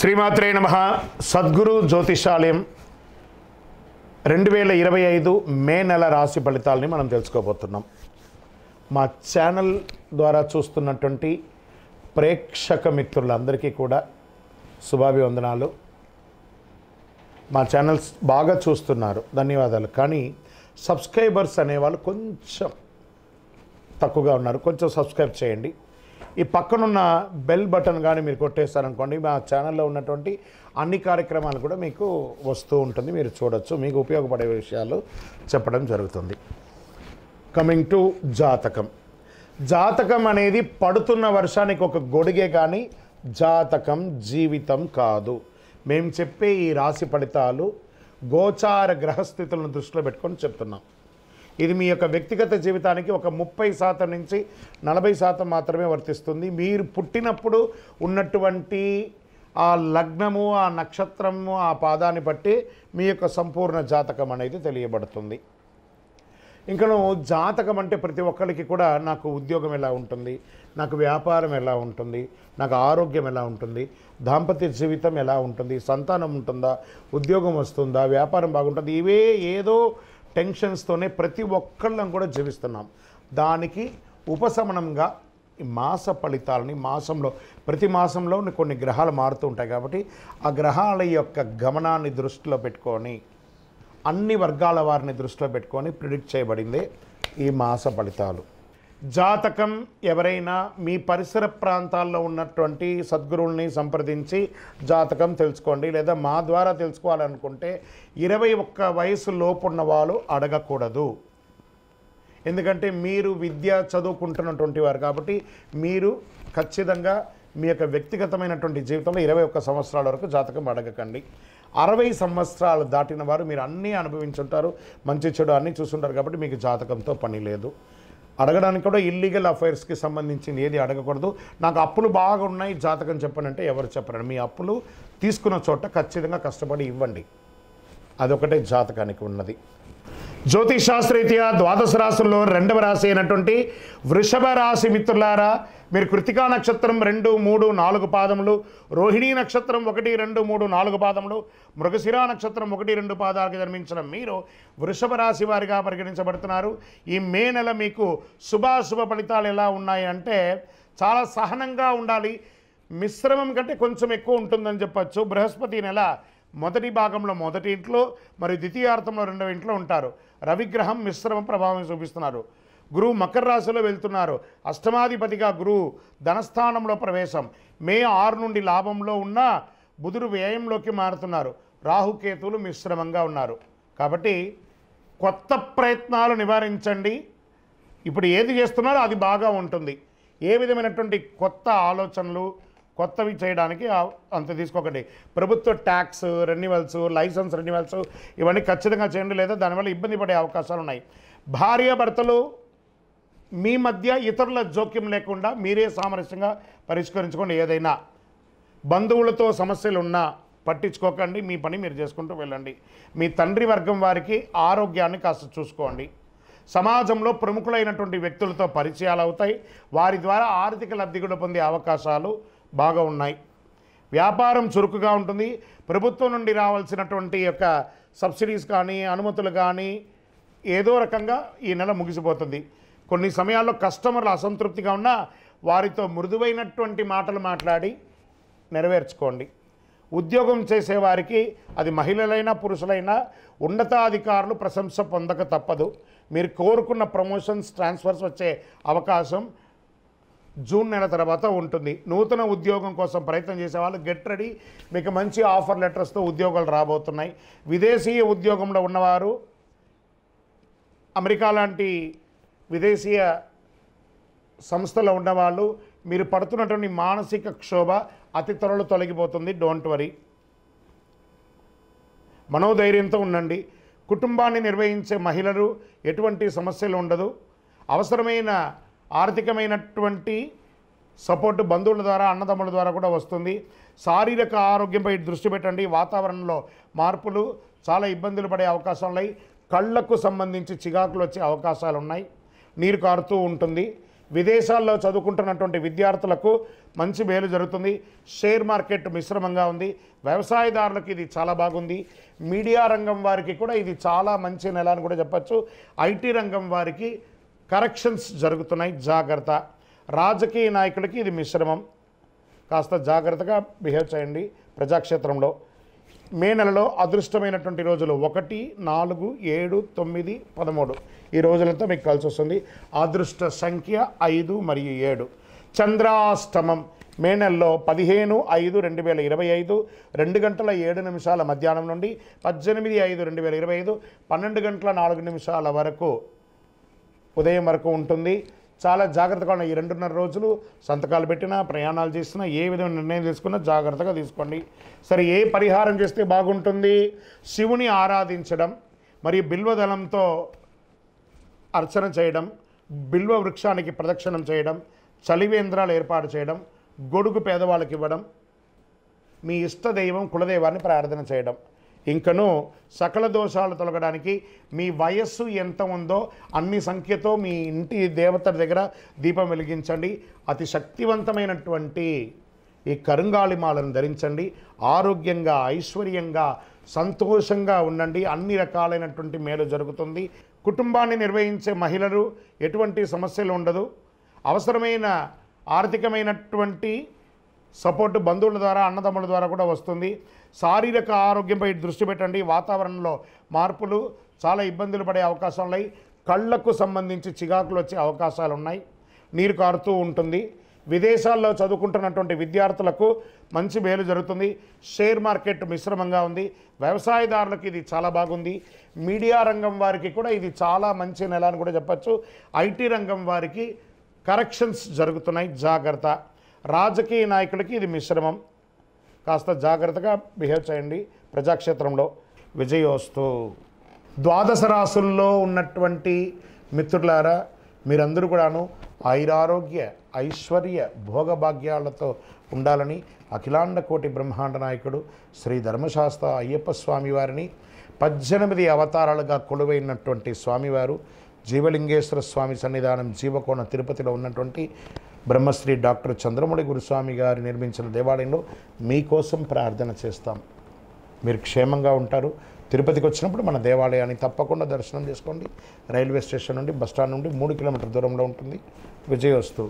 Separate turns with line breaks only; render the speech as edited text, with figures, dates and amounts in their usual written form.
శ్రీమాత్రే నమః. సద్గురు జ్యోతిషాలయం 2025 మే నెల రాశి ఫలితాలని మనం తెలుసుకోబోతున్నాం. మా ఛానల్ ద్వారా చూస్తున్నటువంటి ప్రేక్షక మిత్రులందరికీ కూడా శుభాభివందనాలు. మా ఛానల్స్ బాగా చూస్తున్నారు, ధన్యవాదాలు. కానీ సబ్స్క్రైబర్స్ అనేవాళ్ళు కొంచెం తక్కువగా ఉన్నారు, కొంచెం సబ్స్క్రైబ్ చేయండి. ఈ పక్కనున్న బెల్ బటన్ కానీ మీరు కొట్టేస్తారనుకోండి, మా ఛానల్లో ఉన్నటువంటి అన్ని కార్యక్రమాలు కూడా మీకు వస్తూ ఉంటుంది, మీరు చూడొచ్చు. మీకు ఉపయోగపడే విషయాలు చెప్పడం జరుగుతుంది. కమింగ్ టు జాతకం. జాతకం అనేది పడుతున్న వర్షానికి ఒక గొడుగే, కానీ జాతకం జీవితం కాదు. మేము చెప్పే ఈ రాశి ఫలితాలు గోచార గ్రహస్థితులను దృష్టిలో పెట్టుకొని చెప్తున్నాం. ఇది మీ యొక్క వ్యక్తిగత జీవితానికి ఒక 30% నుంచి 40% మాత్రమే వర్తిస్తుంది. మీరు పుట్టినప్పుడు ఉన్నటువంటి ఆ లగ్నము, ఆ నక్షత్రము, ఆ పాదాన్ని బట్టి మీ యొక్క సంపూర్ణ జాతకం అనేది తెలియబడుతుంది. ఇంకను జాతకం అంటే ప్రతి ఒక్కరికి కూడా నాకు ఉద్యోగం ఎలా ఉంటుంది, నాకు వ్యాపారం ఎలా ఉంటుంది, నాకు ఆరోగ్యం ఎలా ఉంటుంది, దాంపత్య జీవితం ఎలా ఉంటుంది, సంతానం ఉంటుందా, ఉద్యోగం వస్తుందా, వ్యాపారం బాగుంటుంది, ఇవే ఏదో టెన్షన్స్తోనే ప్రతి ఒక్కళ్ళం కూడా జీవిస్తున్నాం. దానికి ఉపశమనంగా ఈ మాస ఫలితాలని ప్రతి మాసంలో కొన్ని గ్రహాలు మారుతూ ఉంటాయి. కాబట్టి ఆ గ్రహాల యొక్క గమనాన్ని దృష్టిలో పెట్టుకొని, అన్ని వర్గాల వారిని దృష్టిలో పెట్టుకొని ప్రిడిక్ట్ చేయబడిందే ఈ మాస ఫలితాలు. జాతకం ఎవరైనా మీ పరిసర ప్రాంతాల్లో ఉన్నటువంటి సద్గురువుల్ని సంప్రదించి జాతకం తెలుసుకోండి. లేదా మా ద్వారా తెలుసుకోవాలనుకుంటే 21 వయసు లోపు ఉన్న వాళ్ళు అడగకూడదు. ఎందుకంటే మీరు విద్య చదువుకుంటున్నటువంటి వారు కాబట్టి మీరు ఖచ్చితంగా మీ యొక్క వ్యక్తిగతమైనటువంటి జీవితంలో 21 సంవత్సరాల వరకు జాతకం అడగకండి. 60 సంవత్సరాలు దాటిన వారు మీరు అన్నీ అనుభవించుంటారు, మంచి చెడు అన్నీ చూసుంటారు కాబట్టి మీకు జాతకంతో పని లేదు. అడగడానికి కూడా ఇల్లీగల్ అఫైర్స్కి సంబంధించింది ఏది అడగకూడదు. నాకు అప్పులు బాగా ఉన్నాయి, జాతకం చెప్పనంటే ఎవరు చెప్పరండి. మీ అప్పులు తీసుకున్న చోట ఖచ్చితంగా కష్టపడి ఇవ్వండి, అదొకటే జాతకానికి ఉన్నది. జ్యోతిషాస్త్రరీత్యా ద్వాదశ రాశుల్లో 2వ రాశి అయినటువంటి వృషభ రాశి మిత్రులారా, మీరు కృతికా నక్షత్రం 2, 3, 4 పాదములు, రోహిణీ నక్షత్రం 1, 2, 3, 4 పాదములు, మృగశిరా నక్షత్రం 1, 2 పాదాలకు జన్మించిన మీరు వృషభ రాశి వారిగా పరిగణించబడుతున్నారు. ఈ మే నెల మీకు శుభాశుభ ఫలితాలు ఎలా ఉన్నాయి అంటే, చాలా సహనంగా ఉండాలి. మిశ్రమం కంటే కొంచెం ఎక్కువ ఉంటుందని చెప్పచ్చు. బృహస్పతి నెల మొదటి భాగంలో మొదటి ఇంట్లో మరియు ద్వితీయార్థంలో 2వ ఇంట్లో ఉంటారు. రవిగ్రహం మిశ్రమ ప్రభావం చూపిస్తున్నారు. గురువు మకర రాశిలో వెళ్తున్నారు. అష్టమాధిపతిగా గురువు ధనస్థానంలో ప్రవేశం. మే 6 నుండి లాభంలో ఉన్న బుధుడు వ్యయంలోకి మారుతున్నారు. రాహుకేతువులు మిశ్రమంగా ఉన్నారు. కాబట్టి కొత్త ప్రయత్నాలు నివారించండి. ఇప్పుడు ఏది చేస్తున్నారో అది బాగా ఉంటుంది. ఏ విధమైనటువంటి కొత్త ఆలోచనలు కొత్తవి చేయడానికి అంత తీసుకోకండి. ప్రభుత్వ ట్యాక్స్ రెన్యువల్స్, లైసెన్స్ రెన్యువల్స్ ఇవన్నీ ఖచ్చితంగా చేయండి, లేదా దానివల్ల ఇబ్బంది పడే అవకాశాలు ఉన్నాయి. భార్యాభర్తలు మీ మధ్య ఇతరుల జోక్యం లేకుండా మీరే సామరస్యంగా పరిష్కరించుకోండి. ఏదైనా బంధువులతో సమస్యలు ఉన్నా పట్టించుకోకండి, మీ పని మీరు చేసుకుంటూ వెళ్ళండి. మీ తండ్రి వర్గం వారికి ఆరోగ్యాన్ని కాస్త చూసుకోండి. సమాజంలో ప్రముఖులైనటువంటి వ్యక్తులతో పరిచయాలు అవుతాయి. వారి ద్వారా ఆర్థిక లబ్ధి కూడా పొందే అవకాశాలు బాగా ఉన్నాయి. వ్యాపారం చురుకుగా ఉంటుంది. ప్రభుత్వం నుండి రావాల్సినటువంటి యొక్క సబ్సిడీస్ కానీ అనుమతులు కానీ ఏదో రకంగా ఈ నెల ముగిసిపోతుంది. కొన్ని సమయాల్లో కస్టమర్లు అసంతృప్తిగా ఉన్నా వారితో మృదువైనటువంటి మాటలు మాట్లాడి నెరవేర్చుకోండి. ఉద్యోగం చేసేవారికి అది మహిళలైనా పురుషులైనా ఉన్నతాధికారులు ప్రశంస పొందక తప్పదు. మీరు కోరుకున్న ప్రమోషన్స్, ట్రాన్స్ఫర్స్ వచ్చే అవకాశం జూన్ నెల తర్వాత ఉంటుంది. నూతన ఉద్యోగం కోసం ప్రయత్నం చేసేవాళ్ళు గెట్ రెడీ. మీకు మంచి ఆఫర్ లెటర్స్తో ఉద్యోగాలు రాబోతున్నాయి. విదేశీయ ఉద్యోగంలో ఉన్నవారు, అమెరికా లాంటి విదేశీయ సంస్థలో ఉన్నవాళ్ళు, మీరు పడుతున్నటువంటి మానసిక క్షోభ అతి త్వరలో తొలగిపోతుంది. డోంట్ వరీ, మనోధైర్యంతో ఉండండి. కుటుంబాన్ని నిర్వహించే మహిళలు ఎటువంటి సమస్యలు ఉండదు. అవసరమైన ఆర్థికమైనటువంటి సపోర్టు బంధువుల ద్వారా, అన్నదమ్ముల ద్వారా కూడా వస్తుంది. శారీరక ఆరోగ్యంపై దృష్టి పెట్టండి. వాతావరణంలో మార్పులు చాలా ఇబ్బందులు పడే అవకాశాలు ఉన్నాయి. కళ్ళకు సంబంధించి చికాకులు వచ్చే అవకాశాలు ఉన్నాయి. నీరు కారుతూ ఉంటుంది. విదేశాల్లో చదువుకుంటున్నటువంటి విద్యార్థులకు మంచి మేలు జరుగుతుంది. షేర్ మార్కెట్ మిశ్రమంగా ఉంది. వ్యవసాయదారులకు ఇది చాలా బాగుంది. మీడియా రంగం వారికి కూడా ఇది చాలా మంచి నెల అని కూడా చెప్పచ్చు. ఐటీ రంగం వారికి కరెక్షన్స్ జరుగుతున్నాయి, జాగ్రత్త. రాజకీయ నాయకులకి ఇది మిశ్రమం, కాస్త జాగ్రత్తగా బిహేవ్ చేయండి. ప్రజాక్షేత్రంలో మే నెలలో అదృష్టమైనటువంటి రోజులు 1, 4, 7, 9, 13 ఈ రోజులంతా మీకు కలిసి వస్తుంది. అదృష్ట సంఖ్య 5 మరియు 7. చంద్రాష్టమం మే నెలలో 15/5/2025 2:07 మధ్యాహ్నం నుండి 18/5/2025 12:04 వరకు ఉదయం వరకు ఉంటుంది. చాలా జాగ్రత్తగా ఉన్న ఈ 2.5 రోజులు సంతకాలు పెట్టినా, ప్రయాణాలు చేసినా, ఏ విధమైన నిర్ణయం తీసుకున్నా జాగ్రత్తగా తీసుకోండి. సరే, ఏ పరిహారం చేస్తే బాగుంటుంది? శివుని ఆరాధించడం మరియు బిల్వదళంతో అర్చన చేయడం, బిల్వ వృక్షానికి ప్రదక్షిణం చేయడం, చలివేంద్రాలు ఏర్పాటు చేయడం, గొడుగు పేదవాళ్ళకి ఇవ్వడం, మీ ఇష్టదైవం కులదైవాన్ని ప్రార్థన చేయడం. ఇంకను సకల దోషాలు తొలగడానికి మీ వయస్సు ఎంత ఉందో అన్ని సంఖ్యతో మీ ఇంటి దేవత దగ్గర దీపం వెలిగించండి. అతి శక్తివంతమైనటువంటి ఈ కరుంగాళిమాలను ధరించండి. ఆరోగ్యంగా, ఐశ్వర్యంగా, సంతోషంగా ఉండండి. అన్ని రకాలైనటువంటి మేలు జరుగుతుంది. కుటుంబాన్ని నిర్వహించే మహిళలు ఎటువంటి సమస్యలు ఉండదు. అవసరమైన ఆర్థికమైనటువంటి సపోర్టు బంధువుల ద్వారా, అన్నదమ్ముల ద్వారా కూడా వస్తుంది. శారీరక ఆరోగ్యంపై దృష్టి పెట్టండి. వాతావరణంలో మార్పులు చాలా ఇబ్బందులు పడే అవకాశాలు ఉన్నాయి. కళ్ళకు సంబంధించి చికాకులు వచ్చే అవకాశాలు ఉన్నాయి. నీరు కారుతూ ఉంటుంది. విదేశాల్లో చదువుకుంటున్నటువంటి విద్యార్థులకు మంచి మేలు జరుగుతుంది. షేర్ మార్కెట్ మిశ్రమంగా ఉంది. వ్యవసాయదారులకు ఇది చాలా బాగుంది. మీడియా రంగం వారికి కూడా ఇది చాలా మంచి నెల అని కూడా చెప్పచ్చు. ఐటీ రంగం వారికి కరెక్షన్స్ జరుగుతున్నాయి, జాగ్రత్త. రాజకీయ నాయకులకి ఇది మిశ్రమం, కాస్త జాగ్రత్తగా బిహేవ్ చేయండి. ప్రజాక్షేత్రంలో విజయోస్తు. ద్వాదశ రాశుల్లో ఉన్నటువంటి మిత్రులారా, మీరందరూ కూడాను ఆయురారోగ్య, ఐశ్వర్య, భోగభాగ్యాలతో ఉండాలని అఖిలాండ కోటి బ్రహ్మాండ నాయకుడు శ్రీ ధర్మశాస్త్ర అయ్యప్ప స్వామివారిని 18 అవతారాలుగా కొలువైనటువంటి స్వామివారు జీవలింగేశ్వర స్వామి సన్నిధానం జీవకోణ తిరుపతిలో ఉన్నటువంటి బ్రహ్మశ్రీ డాక్టర్ చంద్రమౌళి గురుస్వామి గారు నిర్మించిన దేవాలయంలో మీకోసం ప్రార్థన చేస్తాం. మీరు క్షేమంగా ఉంటారు. తిరుపతికి వచ్చినప్పుడు మన దేవాలయాన్ని తప్పకుండా దర్శనం చేసుకోండి. రైల్వే స్టేషన్ నుండి, బస్టాండ్ నుండి 3 కిలోమీటర్ల దూరంలో ఉంటుంది. విజయోస్తు.